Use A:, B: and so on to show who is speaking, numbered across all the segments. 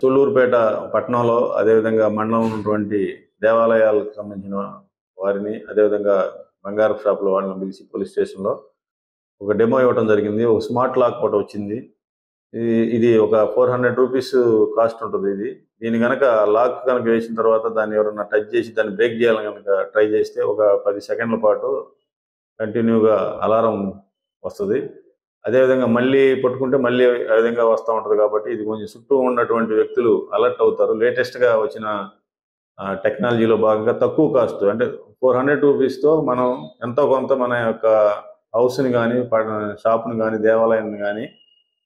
A: సూళ్ళూరుపేట పట్టణంలో అదేవిధంగా మండలంలో ఉన్నటువంటి దేవాలయాలకు సంబంధించిన వారిని, అదేవిధంగా బంగారపు షాపుల వాళ్ళని పిలిచి పోలీస్ స్టేషన్‌లో ఒక డెమో ఇవ్వడం జరిగింది. ఒక స్మార్ట్ లాక్ ఒకటి వచ్చింది. ఇది ఒక రూ. 400 కాస్ట్ ఉంటది ఇది. దీన్ని గనక లాక్ గనక వేసిన తర్వాత దాన్ని ఎవరైనా టచ్ చేసి దాన్ని బ్రేక్ చేయాలని గనక ట్రై చేస్తే ఒక 10 సెకండ్ల పాటు కంటిన్యూగా అలారం వస్తది. అదేవిధంగా మళ్ళీ పట్టుకుంటే మళ్ళీ ఆ విధంగా వస్తా ఉంటది కాబట్టి ఇది కొంచెం చుట్టూ ఉన్నటువంటి వ్యక్తులు అలర్ట్ అవుతారు. లేటెస్ట్‌గా వచ్చిన టెక్నాలజీలో భాగంగా తక్కువ కాస్ట్ అంటే రూ. 400తో మనం ఎంతో కొంత మన యొక్క హౌస్‌ని గానీ, షాప్‌ని గానీ, దేవాలయాన్ని గానీ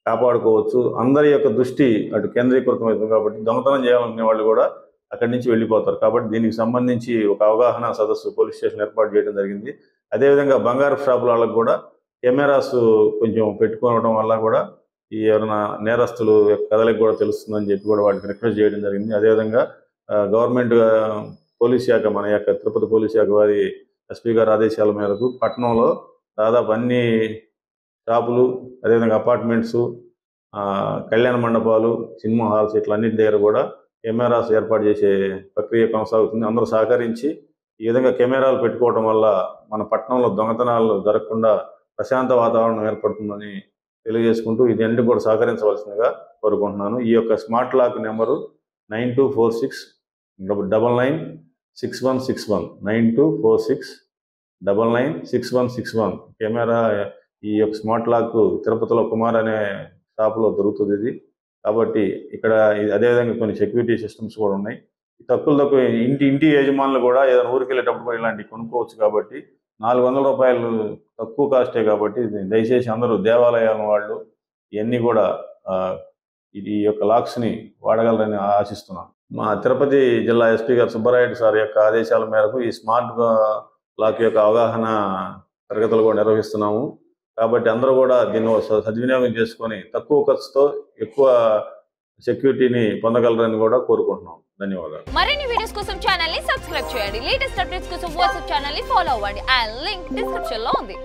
A: కాపాడుకోవచ్చు. అందరి యొక్క దృష్టి అటు కేంద్రీకృతం అవుతుంది కాబట్టి దొంగతనం చేయాలనుకునే వాళ్ళు కూడా అక్కడి నుంచి వెళ్ళిపోతారు. కాబట్టి దీనికి సంబంధించి ఒక అవగాహన సదస్సు పోలీస్ స్టేషన్ ఏర్పాటు చేయడం జరిగింది. అదేవిధంగా బంగారపు షాపుల వాళ్ళకు కూడా కెమెరాస్ కొంచెం పెట్టుకోవడం వల్ల కూడా ఈ ఎవరైనా నేరస్తులు కదలిక కూడా తెలుస్తుందని చెప్పి కూడా వాళ్ళకి రిక్వెస్ట్ చేయడం జరిగింది. అదేవిధంగా గవర్నమెంట్ పోలీస్ శాఖ మన యొక్క తిరుపతి పోలీస్ శాఖ వారి ఎస్పీ గారి ఆదేశాల మేరకు పట్టణంలో దాదాపు అన్ని షాపులు, అదేవిధంగా అపార్ట్మెంట్స్, కళ్యాణ మండపాలు, సినిమా హాల్స్ ఇట్లన్నిటి దగ్గర కూడా కెమెరాస్ ఏర్పాటు చేసే ప్రక్రియ కొనసాగుతుంది. అందరూ సహకరించి ఈ విధంగా కెమెరాలు పెట్టుకోవడం వల్ల మన పట్టణంలో దొంగతనాలు జరగకుండా ప్రశాంత వాతావరణం ఏర్పడుతుందని తెలియజేసుకుంటూ ఇది అన్ని కూడా సహకరించవలసిందిగా కోరుకుంటున్నాను. ఈ యొక్క స్మార్ట్ లాక్ నెంబరు 9246996161 9246996161 కెమెరా. ఈ యొక్క స్మార్ట్ లాక్ తిరుపతిలో కుమార్ అనే షాపులో దొరుకుతుంది ఇది. కాబట్టి ఇక్కడ అదేవిధంగా కొన్ని సెక్యూరిటీ సిస్టమ్స్ కూడా ఉన్నాయి. తక్కువ ఇంటి యజమానులు కూడా ఏదైనా ఊరికి వెళ్ళేటప్పుడు ఇలాంటివి కొనుక్కోవచ్చు. కాబట్టి రూ. 400 తక్కువ కాస్టే కాబట్టి దయచేసి అందరూ దేవాలయాల వాళ్ళు ఇవన్నీ కూడా ఈ యొక్క లాక్స్ని వాడగలరని ఆశిస్తున్నాను. మా తిరుపతి జిల్లా ఎస్పీ గారు సుబ్బరాయుడు సార్ యొక్క ఆదేశాల మేరకు ఈ స్మార్ట్ లాక్ యొక్క అవగాహన తరగతులు కూడా నిర్వహిస్తున్నాము. కాబట్టి అందరూ కూడా దీన్ని సద్వినియోగం చేసుకొని తక్కువ ఖర్చుతో ఎక్కువ సెక్యూరిటీని పొందగలరని కూడా కోరుకుంటున్నాం. ధన్యవాదాలు.
B: మరిన్ని వీడియోస్ కోసం ఛానల్ ని సబ్స్క్రైబ్ చేయండి. లేటెస్ట్ అప్డేట్స్ కోసం వాట్సాప్ ఛానల్ ని ఫాలో అవ్వండి. ఆ లింక్ డిస్క్రిప్షన్ లో ఉంది.